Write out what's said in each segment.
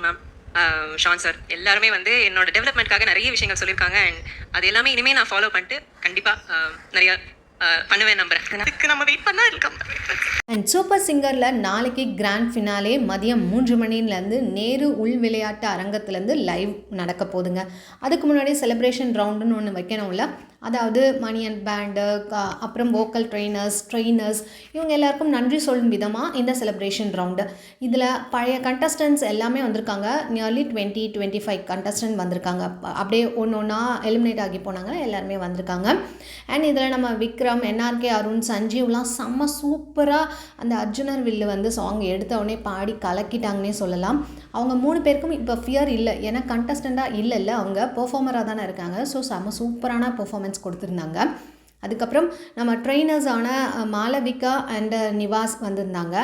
Ma'am Shawn sir எல்லாருமே வந்து என்னோட டெவலப்மெண்ட்காக நிறைய விஷயங்கள் சொல்லியிருக்காங்க அண்ட் அது எல்லாமே இனிமேல் நான் ஃபாலோ பண்ணிட்டு கண்டிப்பாக நிறைய பண்ணுவேன் நம்புறேன். அதுக்கு நம்ம வெயிட் பண்ணா இருக்கோம். அண்ட் சூப்பர் சிங்கரில் நாளைக்கு கிராண்ட் ஃபினாலே மதியம் 3 மணிலேருந்து நேரு உள் விளையாட்டு அரங்கத்துலேருந்து லைவ் நடக்க போகுதுங்க. அதுக்கு முன்னாடி செலிப்ரேஷன் ரவுண்டுன்னு ஒன்று வைக்கணும்ல, அதாவது மணி அண்ட் பேண்டு, அப்புறம் வோக்கல் ட்ரெயினர்ஸ் இவங்க எல்லாருக்கும் நன்றி சொல்லும் விதமாக இந்த செலிப்ரேஷன் ரவுண்டு. இதில் பழைய கண்டஸ்டன்ட்ஸ் எல்லாமே வந்திருக்காங்க. நியர்லி 25 கண்டஸ்டன்ட் வந்திருக்காங்க. அப்படியே ஒன்று ஒன்றா எலிமினேட் ஆகி போனாங்க, எல்லாருமே வந்திருக்காங்க. அண்ட் இதில் நம்ம விக்ரம், என்ஆர்கே அருண், சஞ்சீவ்லாம் செம்ம சூப்பராக அந்த அர்ஜுனர் வில்லு வந்து சாங் எடுத்தவுடனே பாடி கலக்கிட்டாங்கன்னே சொல்லலாம். அவங்க 3 பேருக்கும் இப்போ ஃபியர் இல்லை, ஏன்னா கண்டஸ்டண்ட்டாக இல்லை அவங்க பெர்ஃபார்மராக தானே இருக்காங்க. ஸோ செம்ம சூப்பரான பெர்ஃபார்மன்ஸ் கொடுத்துருந்தாங்க. அதுக்கப்புறம் நம்ம ட்ரெயினர்ஸான மாளவிகா அண்ட் நிவாஸ் வந்திருந்தாங்க.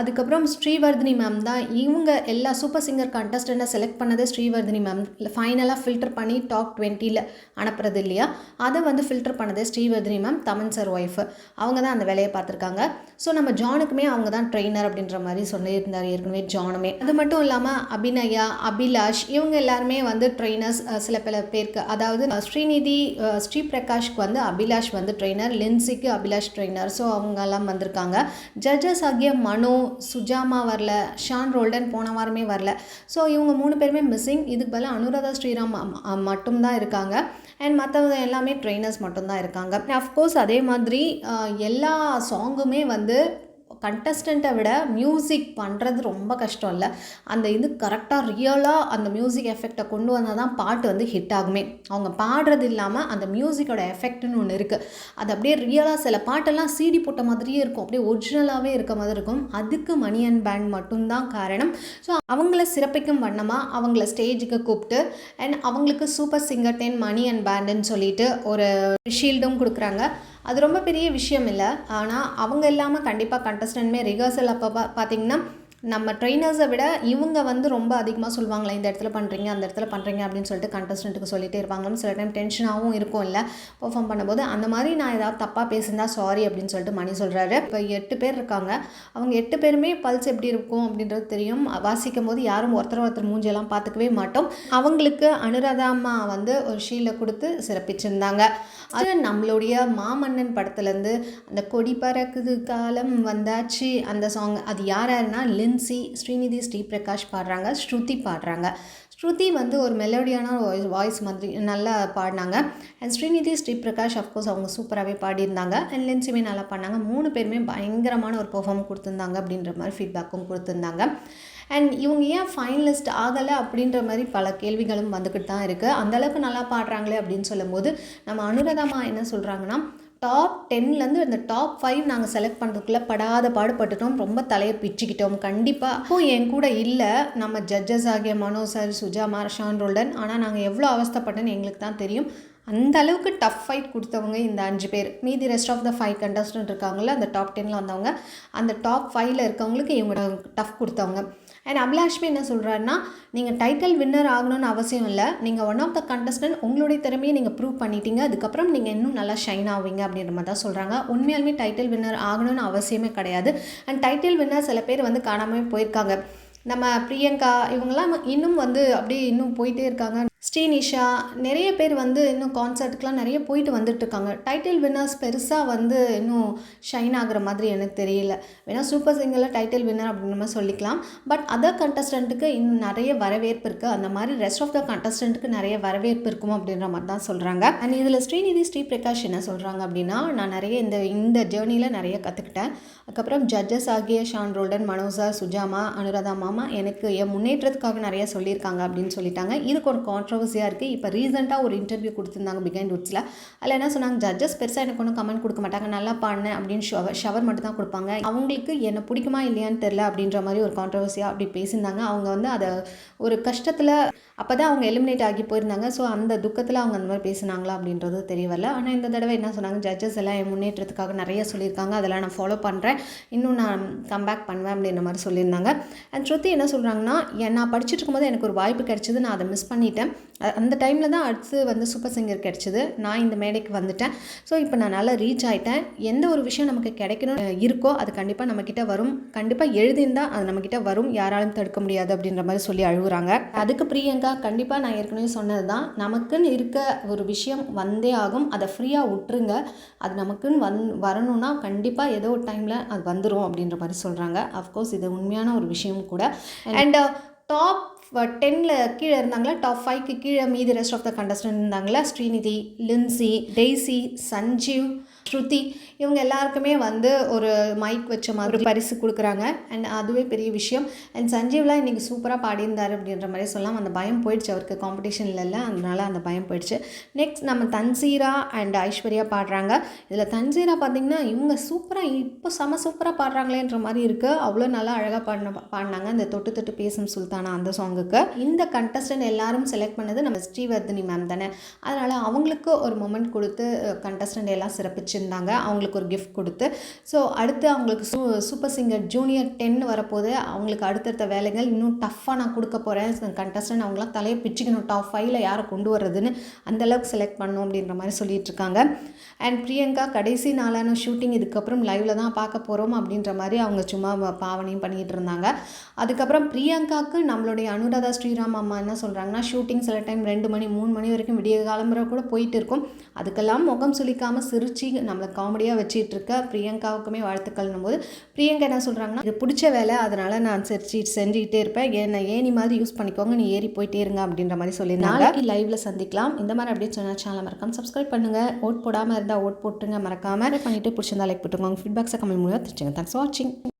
அதுக்கப்புறம் ஸ்ரீவர்தினி மேம் தான் இவங்க எல்லா சூப்பர் சிங்கர் கண்டஸ்டண்ட்டை செலக்ட் பண்ணது ஸ்ரீவர்தினி மேம். ஃபைனலாக ஃபில்டர் பண்ணி டாப் 20 அனுப்புறது இல்லையா, அதை வந்து ஃபில்டர் பண்ணதே Srivardhini ma'am, Thaman sir wife. அவங்க தான் அந்த வேலையை பார்த்துருக்காங்க. ஸோ நம்ம ஜானுக்குமே அவங்க தான் ட்ரெயினர் அப்படின்ற மாதிரி சொல்லியிருந்தார் ஏற்கனவே ஜானுமே. அது மட்டும் இல்லாமல் அபிநயா, அபிலாஷ் இவங்க எல்லாருமே வந்து ட்ரெயினர்ஸ். சில பல பேருக்கு, அதாவது ஸ்ரீநிதி, ஸ்ரீபிரகாஷ்க்கு வந்து அபிலாஷ் வந்து ட்ரெயினர், லின்சிக்கு அபிலாஷ் ட்ரெயினர். ஸோ அவங்கெல்லாம் வந்திருக்காங்க. ஜட்ஜஸ் ஆகிய மனோ, சுஜாமா வரல, ஷான் ரோல்டன் போன வாரமே வரல. ஸோ இவங்க 3 பேருமே மிஸ்ஸிங். இதுக்கு பதிலாக அனுராதா ஸ்ரீராம் மட்டும்தான் இருக்காங்க. அண்ட் மற்றவங்க எல்லாமே ட்ரெயினர்ஸ் மட்டும்தான் இருக்காங்க. அஃப்கோர்ஸ் அதே மாதிரி எல்லா சாங்குமே வந்து கண்டஸ்டண்ட்டை விட மியூசிக் பண்ணுறது ரொம்ப கஷ்டம் இல்லை. அந்த இது கரெக்டாக ரியலாக அந்த மியூசிக் எஃபெக்டை கொண்டு வந்தால் தான் பாட்டு வந்து ஹிட் ஆகுமே. அவங்க பாடுறது இல்லாமல் அந்த மியூசிக்கோட எஃபெக்ட்னு ஒன்று இருக்குது. அது அப்படியே ரியலாக சில பாட்டெல்லாம் சிடி போட்ட மாதிரியே இருக்கும், அப்படியே ஒரிஜினலாகவே இருக்க மாதிரி இருக்கும். அதுக்கு மணி அண்ட் பேண்ட் மட்டும்தான் காரணம். ஸோ அவங்கள சிறப்பிக்கும் வண்ணமாக அவங்கள ஸ்டேஜுக்கு கூப்பிட்டு அண்ட் அவங்களுக்கு சூப்பர் சிங்கர் 10 மணி அண்ட் பேண்டுன்னு சொல்லிட்டு ஒரு ஷீல்டும் கொடுக்குறாங்க. அது ரொம்ப பெரிய விஷயம் இல்லை. ஆனால் அவங்க இல்லாமல் கண்டிப்பாக கண்டஸ்டன்ட்மே ரிஹர்சல் அப்போ பார்த்திங்கன்னா நம்ம ட்ரெயினர்ஸை விட இவங்க வந்து ரொம்ப அதிகமாக சொல்லுவாங்களே, இந்த இடத்துல பண்ணுறீங்க அந்த இடத்துல பண்ணுறீங்க அப்படின்னு சொல்லிட்டு கண்டஸ்டண்ட்டுக்கு சொல்லிகிட்டே இருப்பாங்கன்னு சில டைம் டென்ஷனாகவும் இருக்கும் இல்லை பெர்ஃபார்ம் பண்ணும்போது. அந்த மாதிரி நான் ஏதாவது தப்பாக பேசியிருந்தா சாரி அப்படின்னு சொல்லிட்டு மணி சொல்கிறாரு. இப்போ 8 பேர் இருக்காங்க. அவங்க 8 பேருமே பல்ஸ் எப்படி இருக்கும் அப்படின்றது தெரியும். வாசிக்கும் போது யாரும் ஒருத்தர் மூஞ்செல்லாம் பார்த்துக்கவே மாட்டோம். அவங்களுக்கு அனுராதாம்மா வந்து ஒரு ஷீல்டை கொடுத்து சிறப்பிச்சிருந்தாங்க. அது நம்மளுடைய மாமன்னன் படத்துலேருந்து அந்த கொடி பறக்குது காலம் வந்தாச்சு அந்த சாங். அது யாருன்னா லின்சி, ஸ்ரீநிதி, ஸ்ரீபிரகாஷ் பாடுறாங்க, ஸ்ருதி பாடுறாங்க. ஸ்ருதி வந்து ஒரு மெலோடியான வாய்ஸ் மாதிரி நல்லா பாடினாங்க. அண்ட் ஸ்ரீநிதி, ஸ்ரீபிரகாஷ் அஃப்கோர்ஸ் அவங்க சூப்பராகவே பாடியிருந்தாங்க. அண்ட் லின்சியுமே நல்லா பாடினாங்க. 3 பேருமே பயங்கரமான ஒரு பெர்ஃபார்ம் கொடுத்துருந்தாங்க அப்படின்ற மாதிரி ஃபீட்பேக்கும் கொடுத்துருந்தாங்க. அண்ட் இவங்க ஏன் ஃபைனலிஸ்ட் ஆகலை அப்படின்ற மாதிரி பல கேள்விகளும் வந்துக்கிட்டு தான் இருக்குது. அந்தளவுக்கு நல்லா பாடுறாங்களே அப்படின்னு சொல்லும்போது நம்ம அனுராதாம்மா என்ன சொல்கிறாங்கன்னா, டாப் 10லேருந்து இந்த டாப் 5 நாங்கள் செலக்ட் பண்ணுறதுக்குள்ளே படாத பாடுபட்டுட்டோம், ரொம்ப தலையை பிச்சுக்கிட்டோம். கண்டிப்பாக அப்போது என் கூட இல்லை நம்ம ஜட்ஜஸ் ஆகிய மனோ சார், சுஜாமா, ஷான் ரோல்டன். ஆனால் நாங்கள் எவ்வளோ அவஸ்தைப்பட்டேன்னு எங்களுக்கு தான் தெரியும். அந்த அளவுக்கு டஃப் ஃபைட் கொடுத்தவங்க இந்த 5 பேர். மீதி ரெஸ்ட் ஆஃப் த 5 கண்டஸ்டன்ட் இருக்காங்கள, அந்த டாப் 10ல் வந்தவங்க, அந்த டாப் 5ல் இருக்கவங்களுக்கு இவங்க டஃப் கொடுத்தவங்க. அண்ட் அபிலாஷ்மே என்ன சொல்கிறாருன்னா, நீங்கள் டைட்டில் வின்னர் ஆகணும்னு அவசியம் இல்லை, நீங்கள் ஒன் ஆஃப் த கண்டஸ்டன்ட், உங்களுடைய திறமையை நீங்கள் ப்ரூவ் பண்ணிட்டீங்க, அதுக்கப்புறம் நீங்கள் இன்னும் நல்லா ஷைன் ஆவீங்க அப்படின்ற மாதிரி தான் சொல்கிறாங்க. உண்மையாலுமே டைட்டில் வின்னர் ஆகணும்னு அவசியமே கிடையாது. அண்ட் டைட்டில் வின்னர் சில பேர் வந்து காணாமல் போயிருக்காங்க. நம்ம பிரியங்கா இவங்கெல்லாம் இன்னும் வந்து அப்படியே இன்னும் போயிட்டே இருக்காங்க. ஸ்ரீனிஷா நிறைய பேர் வந்து இன்னும் கான்சர்ட்டுக்கெலாம் நிறைய போயிட்டு வந்துட்டுருக்காங்க. டைட்டில் வின்னர்ஸ் பெருசாக வந்து இன்னும் ஷைன் ஆகிற மாதிரி எனக்கு தெரியல. வேணால் சூப்பர் சிங்கரில் டைட்டில் வின்னர் அப்படின்ற மாதிரி சொல்லிக்கலாம். பட் அதர் கண்டஸ்டண்ட்டுக்கு இன்னும் நிறைய வரவேற்பு இருக்குது. அந்த மாதிரி ரெஸ்ட் ஆஃப் த கண்டஸ்டண்ட்டுக்கு நிறைய வரவேற்பு இருக்கும் அப்படின்ற மாதிரி தான் சொல்கிறாங்க. அண்ட் இதில் ஸ்ரீநிதி, ஸ்ரீபிரகாஷ் என்ன சொல்கிறாங்க அப்படின்னா, நான் நிறைய இந்த ஜேர்னியில் நிறைய கற்றுக்கிட்டேன். அதுக்கப்புறம் ஜட்ஜஸ் ஆகிய ஷான் ரோல்டன், மனோஜா, சுஜாமா, அனுராதா மாமா எனக்கு என் முன்னேற்றத்துக்காக நிறைய சொல்லியிருக்காங்க அப்படின்னு சொல்லிட்டாங்க. இதுக்கு ஒரு கான்ட்ரவர்சியாக இருக்குது. இப்போ ரீசெண்டாக ஒரு இன்டர்வியூ கொடுத்துருந்தாங்க பிகைண்ட் வுட்ஸில். அதில் என்ன சொன்னாங்க, ஜட்ஜஸ் பெருசாக எனக்கு ஒன்றும் கமெண்ட் கொடுக்க மாட்டாங்க, நல்லா பாடினேன் அப்படின்னு ஷவர் மட்டும் தான் கொடுப்பாங்க, அவங்களுக்கு என்னை பிடிக்குமா இல்லையான்னு தெரில அப்படின்ற மாதிரி ஒரு கான்ட்ரவர்சியாக அப்படி பேசியிருந்தாங்க. அவங்க வந்து அதை ஒரு கஷ்டத்தில் அப்போ தான் அவங்க எலிமினேட் ஆகி போயிருந்தாங்க. ஸோ அந்த துக்கத்தில் அவங்க அந்த மாதிரி பேசினாங்களா அப்படின்றது தெரியவில்லை. ஆனால் இந்த தடவை என்ன சொன்னாங்க, ஜட்ஜஸ் எல்லாம் என் முன்னேற்றத்துக்காக நிறைய சொல்லியிருக்காங்க, அதெல்லாம் நான் ஃபாலோ பண்ணுறேன், இன்னும் நான் கம்பேக் பண்ணுவேன் அப்படின்ற மாதிரி சொல்லியிருந்தாங்க. அண்ட் ஸ்ருதி என்ன சொல்கிறாங்கன்னா, நான் படிச்சுட்டு இருக்கும்போது எனக்கு ஒரு வாய்ப்பு கிடைச்சிது, நான் அதை மிஸ் பண்ணிட்டேன், அந்த டைமில் தான் அடுத்து வந்து சூப்பர் சிங்கர் கிடச்சிது. நான் இந்த மேடைக்கு வந்துட்டேன். ஸோ இப்போ நான் நல்லா ரீச் ஆகிட்டேன். எந்த ஒரு விஷயம் நமக்கு கிடைக்கணும் இருக்கோ அது கண்டிப்பாக நம்மக்கிட்ட வரும். கண்டிப்பாக எழுதியிருந்தால் அது நம்மக்கிட்ட வரும், யாராலும் தடுக்க முடியாது அப்படின்ற மாதிரி சொல்லி அழுகுறாங்க. அதுக்கு பிரியங்கா கண்டிப்பாக நான் ஏற்கனவே சொன்னது தான், நமக்குன்னு இருக்க ஒரு விஷயம் வந்தே ஆகும், அதை ஃப்ரீயாக விட்டுருங்க. அது நமக்குன்னு வரணும்னா கண்டிப்பாக ஏதோ ஒரு டைமில் அது வந்துடும் அப்படின்ற மாதிரி சொல்கிறாங்க. அஃப்கோர்ஸ் இது உண்மையான ஒரு விஷயம் கூட. அண்ட் டாப் 10ல் கீழே இருந்தாங்களா, டாப் 5க்கு கீழே மீதி ரெஸ்ட் ஆஃப் த கண்டஸ்டன்ட் இருந்தாங்களா, ஸ்ரீநிதி, லின்சி, டெய்ஸி, சஞ்சீவ், ஸ்ருதி, இவங்க எல்லாருக்குமே வந்து ஒரு மைக் வச்ச மாதிரி பரிசு கொடுக்குறாங்க. அண்ட் அதுவே பெரிய விஷயம். அண்ட் சஞ்சீவ்லாம் இன்றைக்கி சூப்பராக பாடியிருந்தார் அப்படின்ற மாதிரி சொல்லலாம். அந்த பயம் போயிடுச்சு அவருக்கு, காம்படிஷனில் இல்லை, அதனால அந்த பயம் போயிடுச்சு. நெக்ஸ்ட் நம்ம தன்சீரா அண்ட் ஐஸ்வர்யா பாடுறாங்க. இதில் தன்சீரா பார்த்திங்கன்னா இவங்க சூப்பராக இப்போ சூப்பராக பாடுறாங்களேன்ற மாதிரி இருக்குது. அவ்வளோ நல்லா அழகாக பாடினாங்க அந்த தொட்டு தொட்டு பேசும் சுல்தானா அந்த சாங்குக்கு. இந்த கண்டஸ்டன்ட் எல்லாரும் செலக்ட் பண்ணது நம்ம ஸ்ரீவர்தினி மேம் தானே, அதனால் அவங்களுக்கு ஒரு மொமெண்ட் கொடுத்து கண்டஸ்டன்ட் எல்லாம் சிறப்பிச்சிருந்தாங்க. அவங்களுக்கு ஒரு கிஃப்ட் கொடுத்து. ஸோ அடுத்து அவங்களுக்கு சூப்பர் சிங்கர் ஜூனியர் 10 வரப்போது. அவங்களுக்கு அடுத்தடுத்த வேலைகள் இன்னும் டஃப்பாக நான் கொடுக்க போகிறேன். கண்டஸ்டன்ட் அவங்களாம் தலையை பிச்சுக்கணும், டாப் 5ல் யாரை கொண்டு வர்றதுன்னு அந்தளவுக்கு செலக்ட் பண்ணணும் அப்படின்ற மாதிரி சொல்லிட்டு இருக்காங்க. அண்ட் பிரியங்கா கடைசி நாளான ஷூட்டிங் இதுக்கப்புறம் லைவில் தான் பார்க்க போகிறோம் அப்படின்ற மாதிரி அவங்க சும்மா பாவனையும் பண்ணிகிட்டு இருந்தாங்க. அதுக்கப்புறம் பிரியங்காவுக்கு நம்மளுடைய அனுராதா ஸ்ரீராம் அம்மா என்ன சொல்கிறாங்கன்னா, ஷூட்டிங் சில டைம் 2 மணி 3 மணி வரைக்கும் விடிய காலம்புற கூட போயிட்டு இருக்கும். அதுக்கெல்லாம் முகம் சுளிக்காமல் சிரிச்சு நம்மளை காமெடியாக வச்சிட்டு இருக்க பிரியங்காவுக்குமே வாழ்த்துக்கள்னும் போது பிரியங்கா என்ன சொல்கிறாங்கன்னா, இது பிடிச்ச வேலை, அதனால் நான் செஞ்சுக்கிட்டே இருப்பேன், என்னை ஏணி மாதிரி யூஸ் பண்ணிக்கோங்க, நீ ஏறி போயிட்டே இருங்க அப்படின்ற மாதிரி சொல்லியிருந்தாங்க. நாளைக்கு லைவில் சந்திக்கலாம். இந்த மாதிரி அப்படியே சொன்னால் சேனல் மறக்காம சப்ஸ்கிரைப் பண்ணுங்கள். ஓட் போடாமல் இருந்தால் ஓட் போட்டுருங்க, மறக்காமல் பண்ணிவிட்டு பிடிச்சிருந்தா லைக் போட்டுருங்க. உங்கள் ஃபீட்பேக்ஸை கமெண்ட் மூலம் தெரிஞ்சுங்க. தேங்க்ஸ் ஃபார் வாட்சிங்.